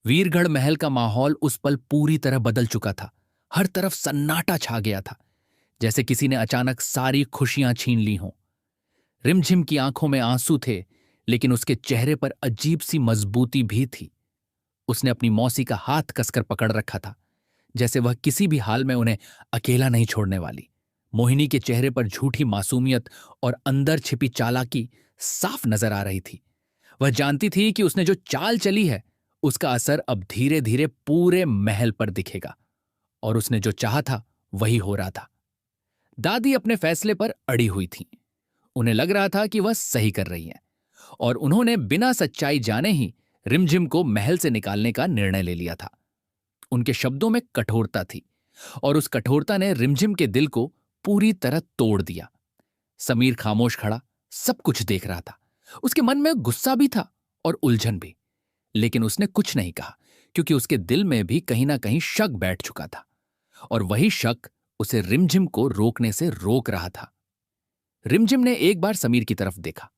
वीरगढ़ महल का माहौल उस पल पूरी तरह बदल चुका था। हर तरफ सन्नाटा छा गया था, जैसे किसी ने अचानक सारी खुशियां छीन ली हों। रिमझिम की आंखों में आंसू थे, लेकिन उसके चेहरे पर अजीब सी मजबूती भी थी। उसने अपनी मौसी का हाथ कसकर पकड़ रखा था, जैसे वह किसी भी हाल में उन्हें अकेला नहीं छोड़ने वाली। मोहिनी के चेहरे पर झूठी मासूमियत और अंदर छिपी चालाकी साफ नजर आ रही थी। वह जानती थी कि उसने जो चाल चली है, उसका असर अब धीरे धीरे पूरे महल पर दिखेगा, और उसने जो चाहा था वही हो रहा था। दादी अपने फैसले पर अड़ी हुई थीं। उन्हें लग रहा था कि वह सही कर रही हैं, और उन्होंने बिना सच्चाई जाने ही रिमझिम को महल से निकालने का निर्णय ले लिया था। उनके शब्दों में कठोरता थी, और उस कठोरता ने रिमझिम के दिल को पूरी तरह तोड़ दिया। समीर खामोश खड़ा सब कुछ देख रहा था। उसके मन में गुस्सा भी था और उलझन भी, लेकिन उसने कुछ नहीं कहा, क्योंकि उसके दिल में भी कहीं ना कहीं शक बैठ चुका था, और वही शक उसे रिमझिम को रोकने से रोक रहा था। रिमझिम ने एक बार समीर की तरफ देखा।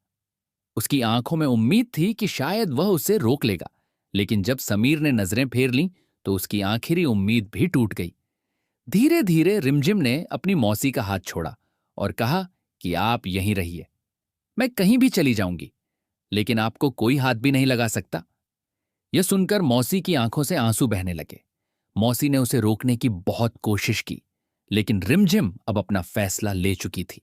उसकी आंखों में उम्मीद थी कि शायद वह उसे रोक लेगा, लेकिन जब समीर ने नजरें फेर लीं तो उसकी आखिरी उम्मीद भी टूट गई। धीरे धीरे रिमझिम ने अपनी मौसी का हाथ छोड़ा और कहा कि आप यहीं रहिए, मैं कहीं भी चली जाऊंगी, लेकिन आपको कोई हाथ भी नहीं लगा सकता। यह सुनकर मौसी की आंखों से आंसू बहने लगे। मौसी ने उसे रोकने की बहुत कोशिश की, लेकिन रिमझिम अब अपना फैसला ले चुकी थी।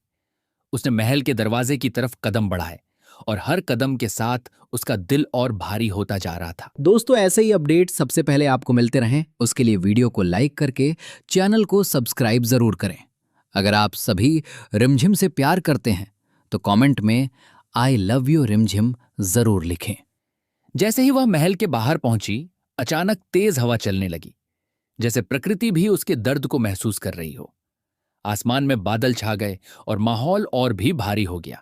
उसने महल के दरवाजे की तरफ कदम बढ़ाए, और हर कदम के साथ उसका दिल और भारी होता जा रहा था। दोस्तों, ऐसे ही अपडेट सबसे पहले आपको मिलते रहें, उसके लिए वीडियो को लाइक करके चैनल को सब्सक्राइब जरूर करें। अगर आप सभी रिमझिम से प्यार करते हैं तो कमेंट में आई लव यू रिमझिम जरूर लिखें। जैसे ही वह महल के बाहर पहुंची, अचानक तेज हवा चलने लगी, जैसे प्रकृति भी उसके दर्द को महसूस कर रही हो। आसमान में बादल छा गए और माहौल और भी भारी हो गया।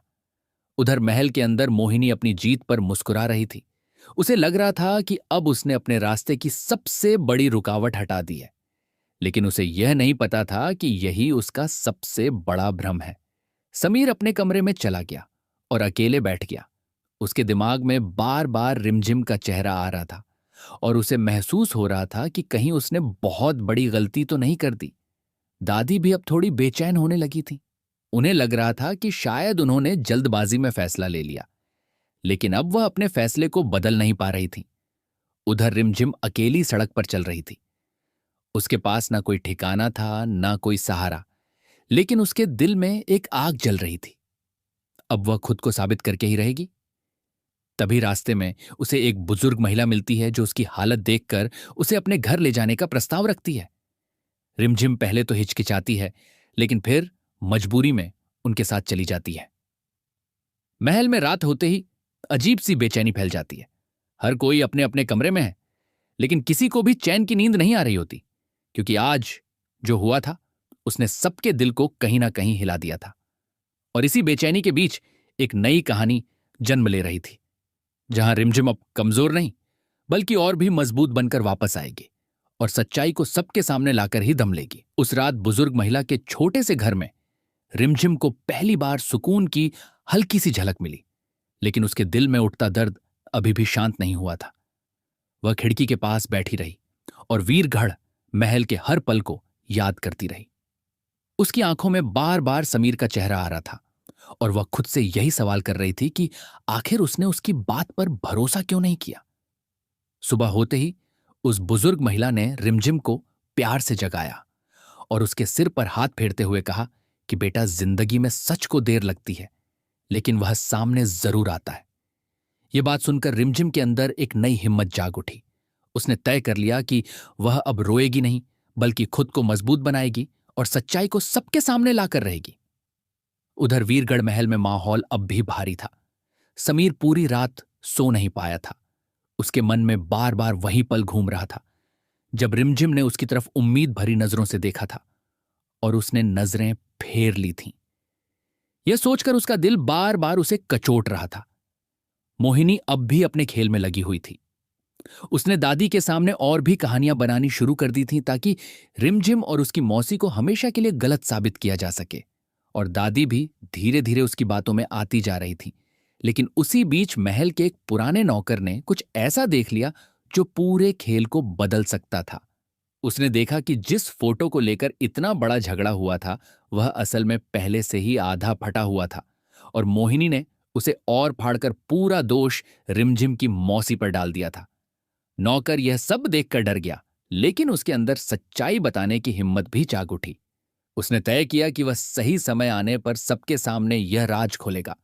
उधर महल के अंदर मोहिनी अपनी जीत पर मुस्कुरा रही थी। उसे लग रहा था कि अब उसने अपने रास्ते की सबसे बड़ी रुकावट हटा दी है, लेकिन उसे यह नहीं पता था कि यही उसका सबसे बड़ा भ्रम है। समीर अपने कमरे में चला गया और अकेले बैठ गया। उसके दिमाग में बार बार रिमझिम का चेहरा आ रहा था, और उसे महसूस हो रहा था कि कहीं उसने बहुत बड़ी गलती तो नहीं कर दी। दादी भी अब थोड़ी बेचैन होने लगी थी। उन्हें लग रहा था कि शायद उन्होंने जल्दबाजी में फैसला ले लिया, लेकिन अब वह अपने फैसले को बदल नहीं पा रही थी। उधर रिमझिम अकेली सड़क पर चल रही थी। उसके पास ना कोई ठिकाना था, ना कोई सहारा, लेकिन उसके दिल में एक आग जल रही थी। अब वह खुद को साबित करके ही रहेगी। तभी रास्ते में उसे एक बुजुर्ग महिला मिलती है, जो उसकी हालत देखकर उसे अपने घर ले जाने का प्रस्ताव रखती है। रिमझिम पहले तो हिचकिचाती है, लेकिन फिर मजबूरी में उनके साथ चली जाती है। महल में रात होते ही अजीब सी बेचैनी फैल जाती है। हर कोई अपने अपने कमरे में है, लेकिन किसी को भी चैन की नींद नहीं आ रही होती, क्योंकि आज जो हुआ था उसने सबके दिल को कहीं ना कहीं हिला दिया था। और इसी बेचैनी के बीच एक नई कहानी जन्म ले रही थी, जहां रिमझिम अब कमजोर नहीं, बल्कि और भी मजबूत बनकर वापस आएगी, और सच्चाई को सबके सामने लाकर ही दम लेगी। उस रात बुजुर्ग महिला के छोटे से घर में रिमझिम को पहली बार सुकून की हल्की सी झलक मिली, लेकिन उसके दिल में उठता दर्द अभी भी शांत नहीं हुआ था। वह खिड़की के पास बैठी रही और वीरगढ़ महल के हर पल को याद करती रही। उसकी आंखों में बार बार समीर का चेहरा आ रहा था, और वह खुद से यही सवाल कर रही थी कि आखिर उसने उसकी बात पर भरोसा क्यों नहीं किया। सुबह होते ही उस बुजुर्ग महिला ने रिमझिम को प्यार से जगाया और उसके सिर पर हाथ फेरते हुए कहा कि बेटा, जिंदगी में सच को देर लगती है, लेकिन वह सामने जरूर आता है। यह बात सुनकर रिमझिम के अंदर एक नई हिम्मत जाग उठी। उसने तय कर लिया कि वह अब रोएगी नहीं, बल्कि खुद को मजबूत बनाएगी और सच्चाई को सबके सामने लाकर रहेगी। उधर वीरगढ़ महल में माहौल अब भी भारी था। समीर पूरी रात सो नहीं पाया था। उसके मन में बार बार वही पल घूम रहा था, जब रिमझिम ने उसकी तरफ उम्मीद भरी नजरों से देखा था और उसने नजरें फेर ली थीं। यह सोचकर उसका दिल बार बार उसे कचोट रहा था। मोहिनी अब भी अपने खेल में लगी हुई थी। उसने दादी के सामने और भी कहानियां बनानी शुरू कर दी थीं, ताकि रिमझिम और उसकी मौसी को हमेशा के लिए गलत साबित किया जा सके। और दादी भी धीरे धीरे उसकी बातों में आती जा रही थी। लेकिन उसी बीच महल के एक पुराने नौकर ने कुछ ऐसा देख लिया जो पूरे खेल को बदल सकता था। उसने देखा कि जिस फोटो को लेकर इतना बड़ा झगड़ा हुआ था वह असल में पहले से ही आधा फटा हुआ था और मोहिनी ने उसे और फाड़कर पूरा दोष रिमझिम की मौसी पर डाल दिया था। नौकर यह सब देखकर डर गया, लेकिन उसके अंदर सच्चाई बताने की हिम्मत भी जाग उठी। उसने तय किया कि वह सही समय आने पर सबके सामने यह राज खोलेगा।